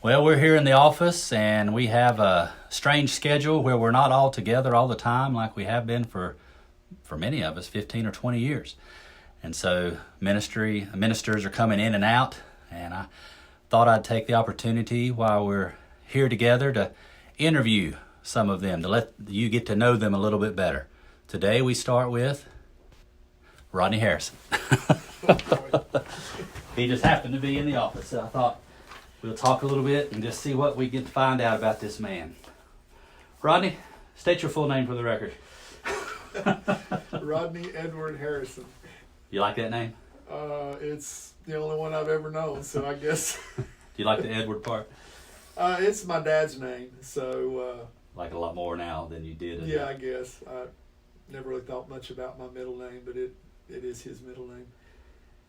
Well, we're here in the office and we have a strange schedule where we're not all together all the time like we have been for many of us 15 or 20 years. And so ministers are coming in and out, and I thought I'd take the opportunity while we're here together to interview some of them to let you get to know them a little bit better. Today we start with Rodney Harrison. He just happened to be in the office, so I thought we'll talk a little bit and just see what we get to find out about this man. Rodney, state your full name for the record. Rodney Edward Harrison. You like that name? It's the only one I've ever known, so I guess. Do you like the Edward part? It's my dad's name, so. Like a lot more now than you did. Yeah, I guess. I never really thought much about my middle name, but it is his middle name.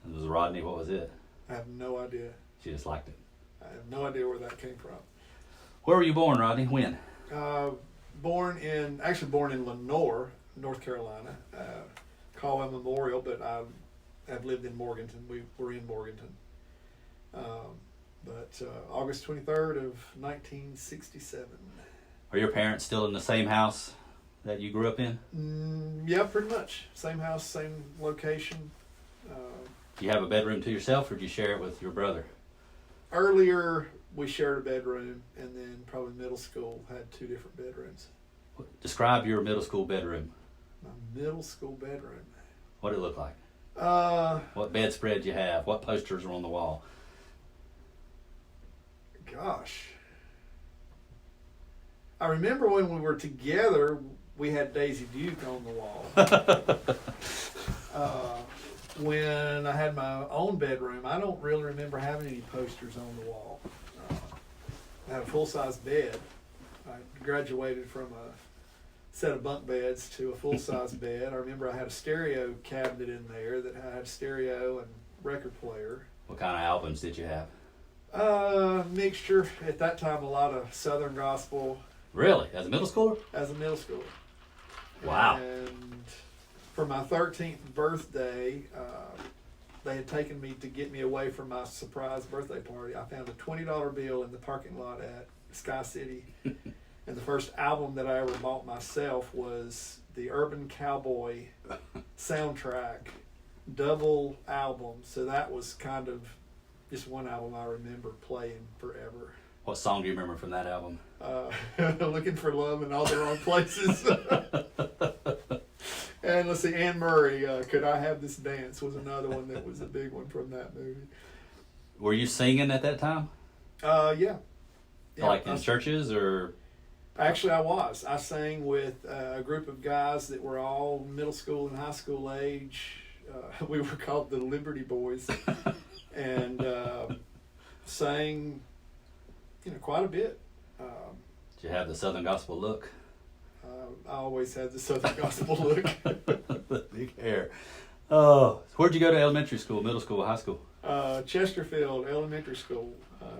It was Rodney. What was it? I have no idea. She just liked it. I have no idea where that came from. Where were you born, Rodney? When? Born in Lenoir, North Carolina. Caldwell Memorial, but I have lived in Morganton. We were in Morganton. But August 23rd of 1967. Are your parents still in the same house that you grew up in? Yeah, pretty much. Same house, same location. Do you have a bedroom to yourself, or do you share it with your brother? Earlier, we shared a bedroom, and then probably middle school had two different bedrooms. Describe your middle school bedroom. My middle school bedroom. What did it look like? What bedspread you have? What posters are on the wall? Gosh. I remember when we were together, we had Daisy Duke on the wall. When I had my own bedroom, I don't really remember having any posters on the wall. I had a full-size bed. I graduated from a set of bunk beds to a full-size bed. I remember I had a stereo cabinet in there that had stereo and record player. What kind of albums did you have? Mixture. At that time, a lot of Southern gospel. Really? As a middle schooler? As a middle schooler. Wow. And for my 13th birthday, they had taken me to get me away from my surprise birthday party. I found a $20 bill in the parking lot at Sky City. And the first album that I ever bought myself was the Urban Cowboy soundtrack, double album. So that was kind of just one album I remember playing forever. What song do you remember from that album? Looking for Love in All the Wrong Places. And let's see, Anne Murray, Could I Have This Dance was another one that was a big one from that movie. Were you singing at that time? Yeah. Like in churches or? Actually, I was. I sang with a group of guys that were all middle school and high school age. We were called the Liberty Boys. And sang, quite a bit. Did you have the Southern Gospel look? I always had the Southern Gospel look. The big hair. Oh, where'd you go to elementary school, middle school, high school? Chesterfield Elementary School,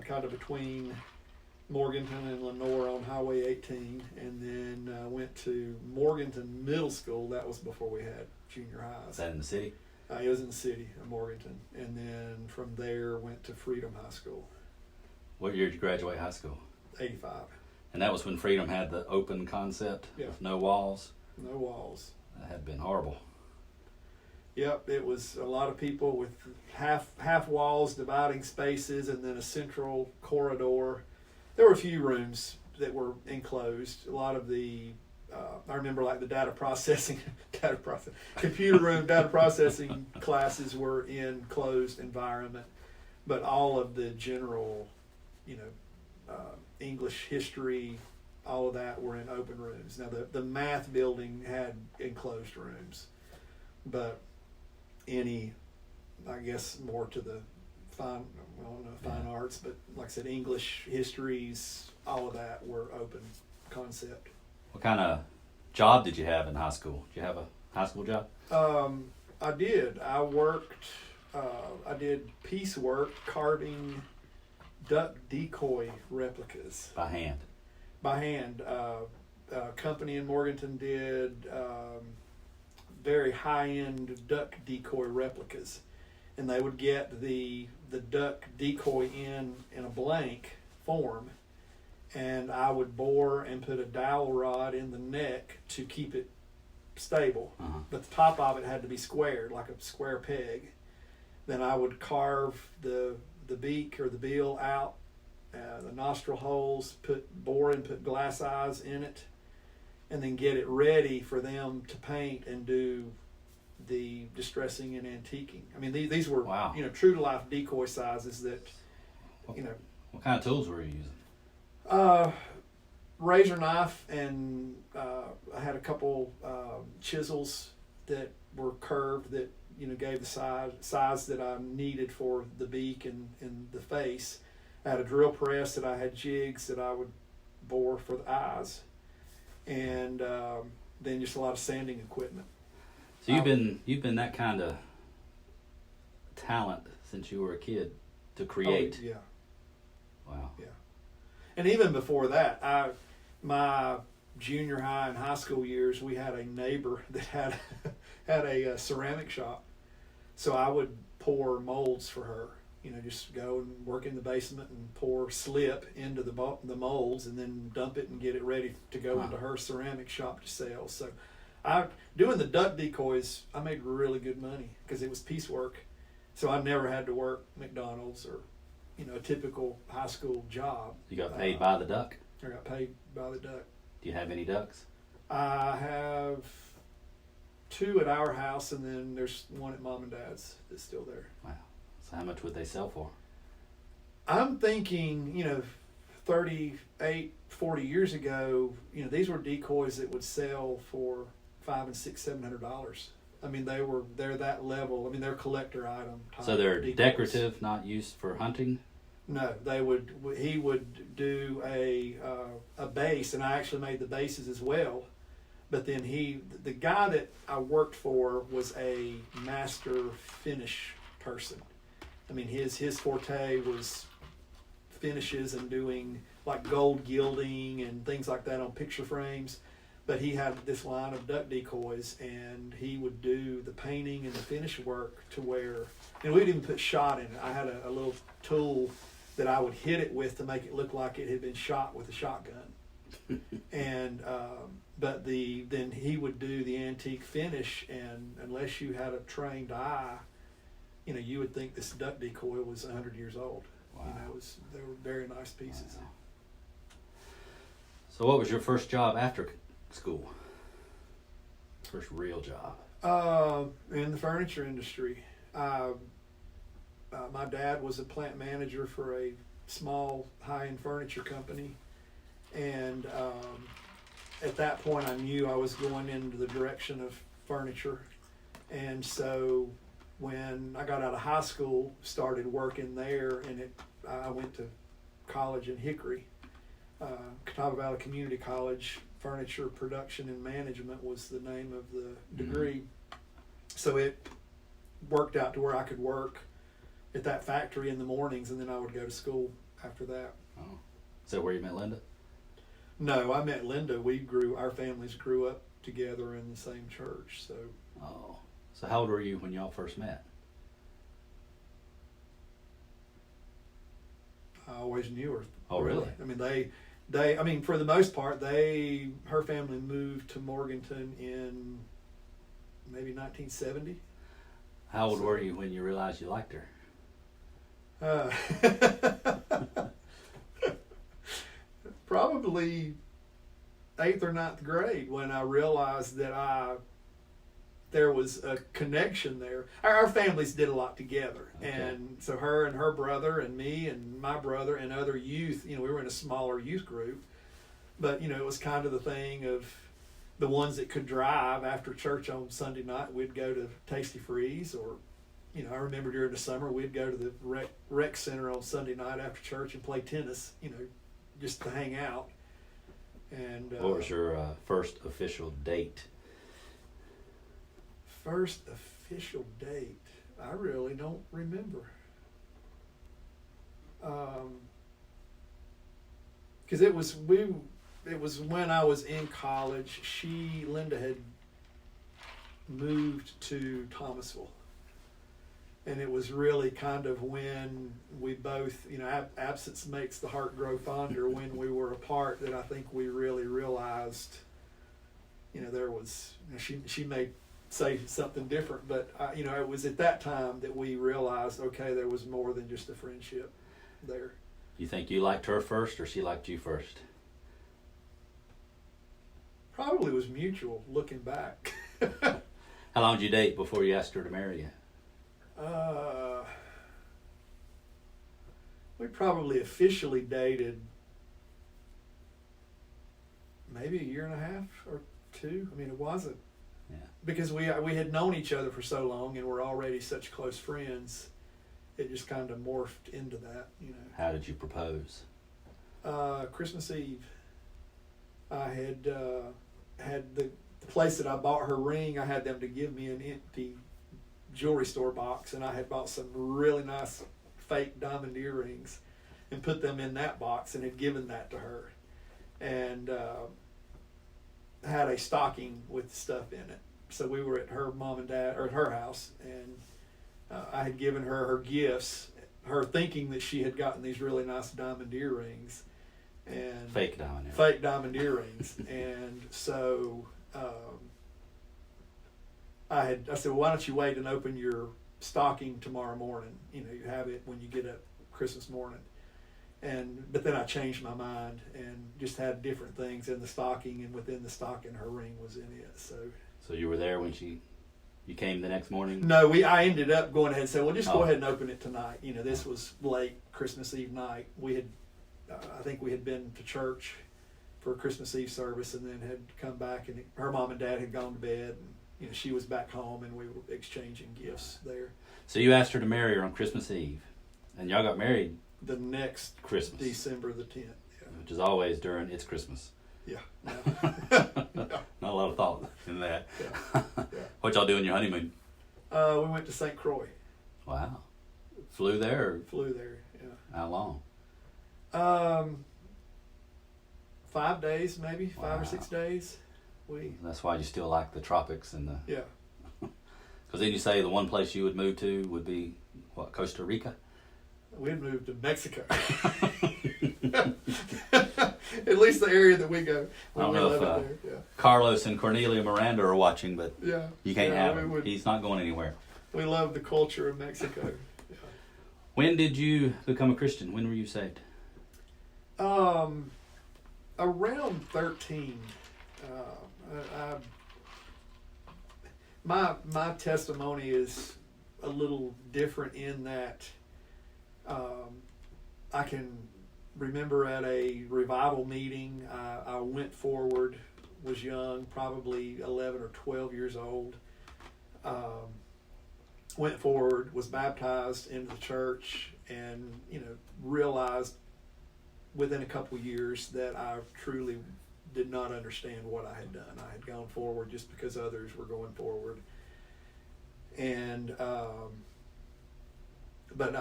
kind of between Morganton and Lenoir on Highway 18, and then went to Morganton Middle School. That was before we had junior highs. Is that in the city? It was in the city of Morganton, and then from there went to Freedom High School. What year did you graduate high school? 85. And that was when Freedom had the open concept with no walls? No walls. That had been horrible. Yep, it was a lot of people with half walls dividing spaces and then a central corridor. There were a few rooms that were enclosed. A lot of the, I remember like the computer room data processing classes were in closed environment, but all of the general, English, history, all of that were in open rooms. Now the math building had enclosed rooms, but any, I guess more to the fine arts, but like I said, English, histories, all of that were open concept. What kind of job did you have in high school? Did you have a high school job? I did. I worked, I did piecework, carving duck decoy replicas. By hand? By hand. A company in Morganton did very high-end duck decoy replicas. And they would get the duck decoy in a blank form, and I would bore and put a dowel rod in the neck to keep it stable. But the top of it had to be squared, like a square peg. Then I would carve the beak or the bill out, the nostril holes, put glass eyes in it, and then get it ready for them to paint and do the distressing and antiquing. I mean, these were Wow. True to life decoy sizes that What kind of tools were you using? Razor knife, and I had a couple chisels that were curved that gave the size that I needed for the beak and the face. I had a drill press that I had jigs that I would bore for the eyes, and then just a lot of sanding equipment. So you've been that kind of talent since you were a kid to create. Oh, yeah. Wow. Yeah. And even before that, my junior high and high school years, we had a neighbor that had a ceramic shop. So I would pour molds for her. Just go and work in the basement and pour slip into the molds, and then dump it and get it ready to go into her ceramic shop to sell. So doing the duck decoys, I made really good money because it was piecework. So I never had to work McDonald's or a typical high school job. You got paid by the duck? I got paid by the duck. Do you have any ducks? I have 2 at our house, and then there's one at Mom and Dad's that's still there. Wow. So how much would they sell for? I'm thinking, 38, 40 years ago, these were decoys that would sell for $500 and $600, $700. I mean, they're that level. I mean, they're collector item type. So they're decoys. decorative, not used for hunting? No, he would do a base, and I actually made the bases as well. But then the guy that I worked for was a master finish person. I mean, his forte was finishes and doing like gold gilding and things like that on picture frames. But he had this line of duck decoys, and he would do the painting and the finish work to where, we'd even put shot in it. I had a little tool that I would hit it with to make it look like it had been shot with a shotgun. And but then he would do the antique finish, and unless you had a trained eye, you would think this duck decoy was 100 years old. Wow. They were very nice pieces. Wow. So what was your first job after school? First real job? In the furniture industry. My dad was a plant manager for a small high-end furniture company, and at that point I knew I was going into the direction of furniture. And so when I got out of high school, started working there, and I went to college in Hickory. Catawba Valley Community College. Furniture Production and Management was the name of the degree. So it worked out to where I could work at that factory in the mornings, and then I would go to school after that. Oh. Is that where you met Linda? No, I met Linda. Our families grew up together in the same church. So. Oh. So how old were you when y'all first met? I always knew her. Oh, really? I mean, for the most part, her family moved to Morganton in maybe 1970. How old were you when you realized you liked her? Probably 8th or 9th grade when I realized that there was a connection there. Our families did a lot together. Okay. And so her and her brother and me and my brother and other youth, we were in a smaller youth group. But, it was kind of the thing of the ones that could drive after church on Sunday night, we'd go to Tasty Freeze, or, I remember during the summer, we'd go to the rec center on Sunday night after church and play tennis, just to hang out. And What was your first official date? First official date, I really don't remember. Because it was when I was in college. Linda had moved to Thomasville, And it was really kind of when we both, absence makes the heart grow fonder. When we were apart, that I think we really realized, there was, she may say something different, but it was at that time that we realized, okay, there was more than just a friendship there. You think you liked her first, or she liked you first? Probably was mutual, looking back. How long did you date before you asked her to marry you? We probably officially dated maybe a year and a half or two. I mean, it wasn't, because we had known each other for so long and we're already such close friends. It just kind of morphed into that, How did you propose? Christmas Eve. I had the place that I bought her ring. I had them to give me an empty jewelry store box, and I had bought some really nice fake diamond earrings and put them in that box and had given that to her, and had a stocking with stuff in it. So we were at her mom and dad, or at her house, and I had given her gifts, her thinking that she had gotten these really nice diamond earrings, and fake diamond earrings. And so I said, well, why don't you wait and open your stocking tomorrow morning? You have it when you get up Christmas morning. But then I changed my mind and just had different things in the stocking, and within the stocking her ring was in it. So you were there when you came the next morning? No, I ended up going ahead and said, well, just go ahead and open it tonight. This was late Christmas Eve night. We had, I think we had been to church for a Christmas Eve service, and then had come back, and her mom and dad had gone to bed, and she was back home, and we were exchanging gifts there. So you asked her to marry her on Christmas Eve, and y'all got married the next Christmas, December the 10th, which is always during It's Christmas. Yeah. Not a lot of thought in that. Yeah. What y'all do in your honeymoon? We went to St. Croix. Wow. Flew there? Or flew there, yeah. How long? 5 days, maybe. 5 Wow. or 6 days. That's why you still like the tropics and the... Yeah. Because then you say the one place you would move to would be, what, Costa Rica? We'd move to Mexico. At least the area that we go. I don't know if Carlos and Cornelia Miranda are watching, but you can't have him. He's not going anywhere. We love the culture of Mexico. Yeah. When did you become a Christian? When were you saved? Around 13. My testimony is a little different in that I can remember at a revival meeting, I went forward, was young, probably 11 or 12 years old, went forward, was baptized into the church, and realized within a couple of years that I truly did not understand what I had done. I had gone forward just because others were going forward. And but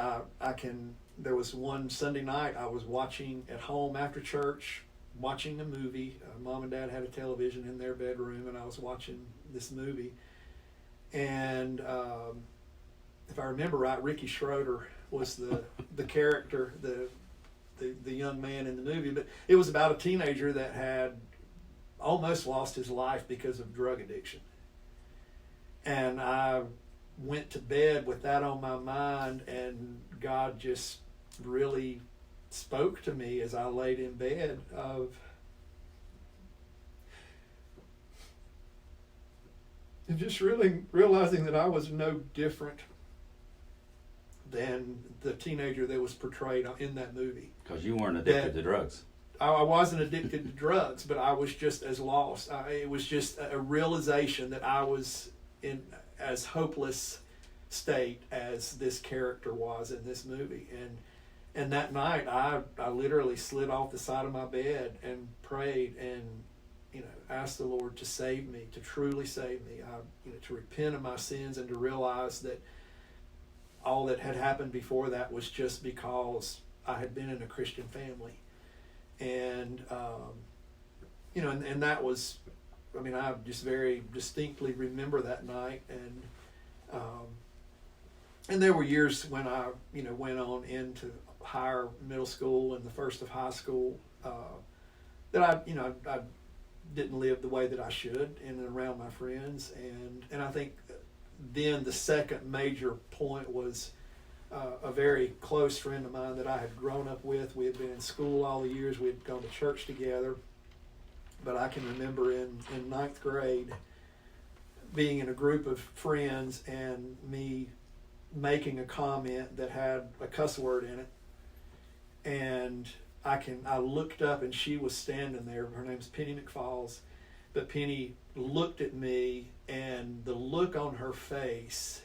there was one Sunday night I was watching at home after church, watching a movie. Mom and Dad had a television in their bedroom, and I was watching this movie. And if I remember right, Ricky Schroeder was the character, the young man in the movie. But it was about a teenager that had almost lost his life because of drug addiction. And I went to bed with that on my mind, and God just really spoke to me as I laid in bed of and just really realizing that I was no different than the teenager that was portrayed in that movie. Because you weren't addicted to drugs. I wasn't addicted to drugs, but I was just as lost. It was just a realization that I was in as hopeless state as this character was in this movie. And that night, I literally slid off the side of my bed and prayed and asked the Lord to save me, to truly save me, to repent of my sins, and to realize that all that had happened before that was just because I had been in a Christian family. And and that was, I just very distinctly remember that night, and there were years when I, went on into higher middle school and the first of high school, that I didn't live the way that I should in and around my friends, and I think then the second major point was a very close friend of mine that I had grown up with. We had been in school all the years. We had gone to church together. But I can remember in ninth grade being in a group of friends and me making a comment that had a cuss word in it. And I looked up and she was standing there. Her name's Penny McFalls. But Penny looked at me, and the look on her face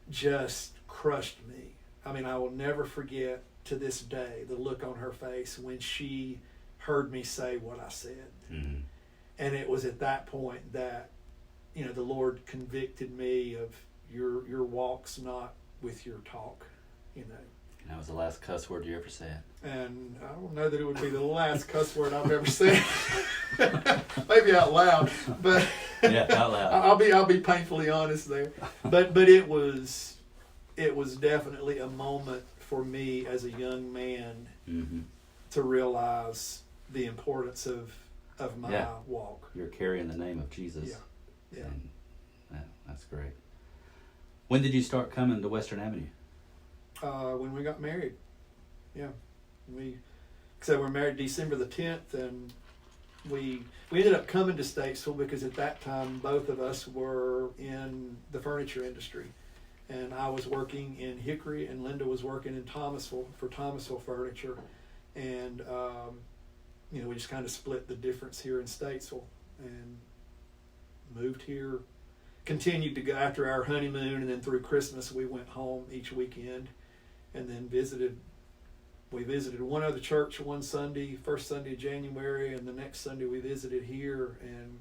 just crushed me. I mean, I will never forget to this day the look on her face when she heard me say what I said. Mm-hmm. And it was at that point that, the Lord convicted me of your walk's not with your talk, And that was the last cuss word you ever said. And I don't know that it would be the last cuss word I've ever said. Maybe out loud, but yeah, out loud. I'll be painfully honest there. But it was definitely a moment for me as a young man mm-hmm. to realize the importance of my walk. You're carrying the name of Jesus. Yeah. And that's great. When did you start coming to Western Avenue? When we got married. Yeah. We were married December the 10th, and we ended up coming to Statesville because at that time both of us were in the furniture industry. And I was working in Hickory, and Linda was working in Thomasville for Thomasville Furniture. And, we just kind of split the difference here in Statesville and moved here. Continued to go after our honeymoon, and then through Christmas we went home each weekend, and then we visited one other church one Sunday, first Sunday of January, and the next Sunday we visited here, and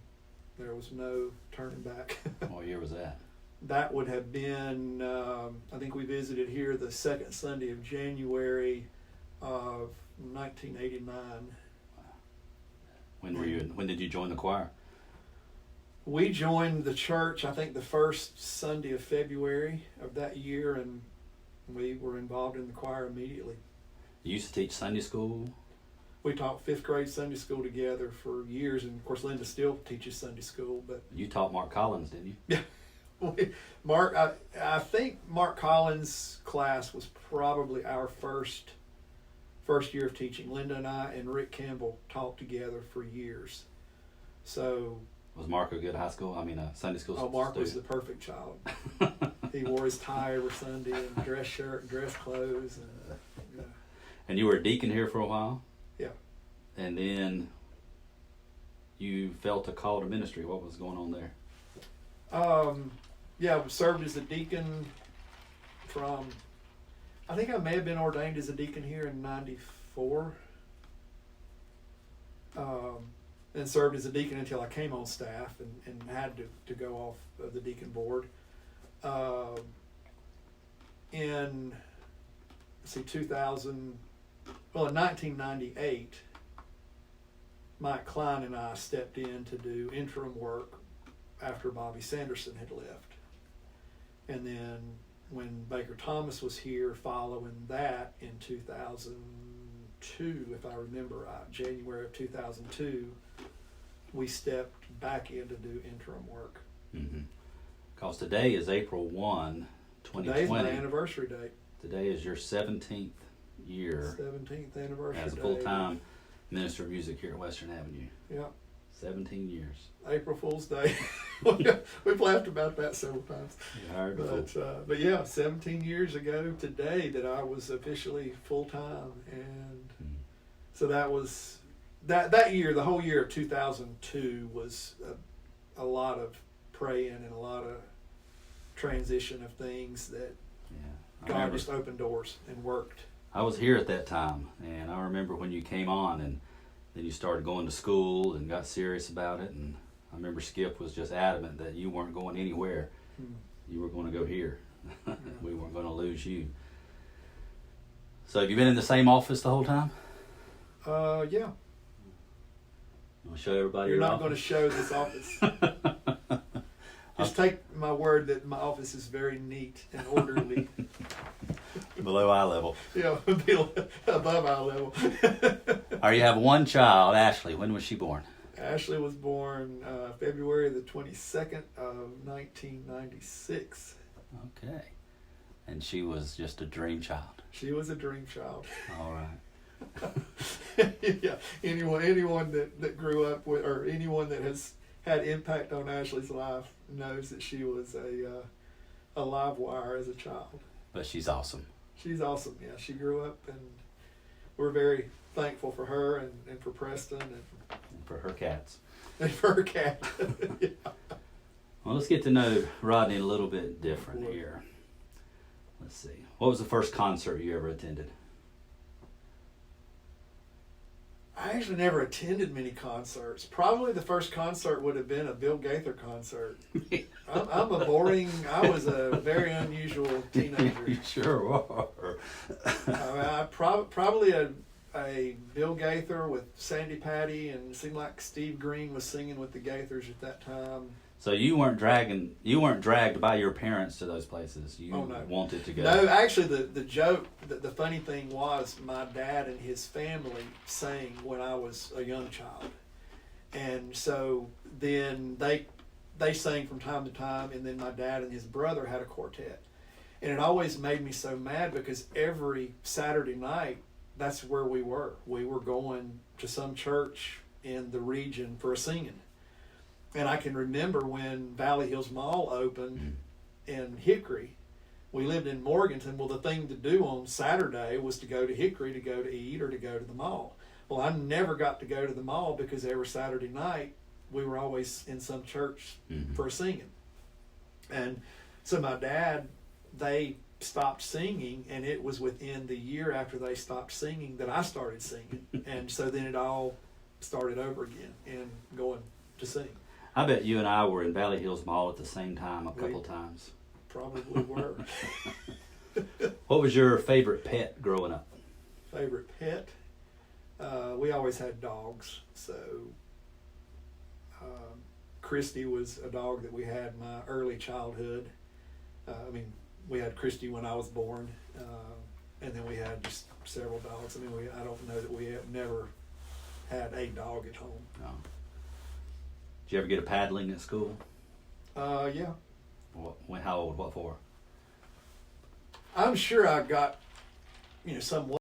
there was no turning back. What year was that? That would have been, I think we visited here the second Sunday of January of 1989. When did you join the choir? We joined the church, I think, the first Sunday of February of that year, and we were involved in the choir immediately. You used to teach Sunday school? We taught fifth grade Sunday school together for years, and of course Linda still teaches Sunday school. But you taught Mark Collins, didn't you? Yeah. Mark, I think Mark Collins' class was probably our first year of teaching. Linda and I and Rick Campbell taught together for years. So was Mark a good Sunday school student? Mark was the perfect child. He wore his tie every Sunday and dress shirt and dress clothes. And you were a deacon here for a while? Yeah. And then you felt a call to ministry. What was going on there? I served as a deacon I think I may have been ordained as a deacon here in 94. And served as a deacon until I came on staff and had to go off of the deacon board. In 1998, Mike Klein and I stepped in to do interim work after Bobby Sanderson had left. And then when Baker Thomas was here following that in 2002, if I remember right, January of 2002, we stepped back in to do interim work. Because today is April 1, 2020. Today's my anniversary date. Today is your 17th year. 17th anniversary as a full-time minister of music here at Western Avenue. Yeah. 17 years. April Fool's Day. We've laughed about that several times. But yeah, 17 years ago today that I was officially full-time. And so that was, that year, the whole year of 2002 was a lot of praying and a lot of transition of things that God just opened doors and worked. I was here at that time, and I remember when you came on, and then you started going to school and got serious about it, and I remember Skip was just adamant that you weren't going anywhere. You were going to go here. We weren't going to lose you. So have you been in the same office the whole time? Yeah. I'll show everybody You're your not office. going to show this office. Just take my word that my office is very neat and orderly. Below eye level. Yeah, above eye level. All right, you have one child, Ashley. When was she born? Ashley was born February the 22nd of 1996. Okay. And she was just a dream child. She was a dream child. All right. Yeah, anyone that grew up with, or anyone that has had impact on Ashley's life knows that she was a live wire as a child. But she's awesome. She's awesome. Yeah, she grew up, and we're very thankful for her and for Preston And for her cats. and for her cat. Yeah. Well, let's get to know Rodney a little bit different Sure. here. Let's see. What was the first concert you ever attended? I actually never attended many concerts. Probably the first concert would have been a Bill Gaither concert. I'm a boring. I was a very unusual teenager. You sure were. Probably a Bill Gaither with Sandy Patty, and it seemed like Steve Green was singing with the Gaithers at that time. So you weren't dragged by your parents to those places. You Oh, no. wanted to go. No, actually, the joke, the funny thing was, my dad and his family sang when I was a young child, and so then they sang from time to time, and then my dad and his brother had a quartet, and it always made me so mad because every Saturday night, that's where we were. We were going to some church in the region for a singing. And I can remember when Valley Hills Mall opened in Hickory. We lived in Morganton. Well, the thing to do on Saturday was to go to Hickory to go to eat or to go to the mall. Well, I never got to go to the mall because every Saturday night we were always in some church for singing. And so my dad, they stopped singing, and it was within the year after they stopped singing that I started singing. And so then it all started over again and going to sing. I bet you and I were in Valley Hills Mall at the same time a couple times. Probably were. What was your favorite pet growing up? Favorite pet? We always had dogs. So Christy was a dog that we had in my early childhood. We had Christy when I was born, and then we had just several dogs. I don't know that we have never had a dog at home. No. Did you ever get a paddling at school? Yeah. How old? What for? I'm sure I got, some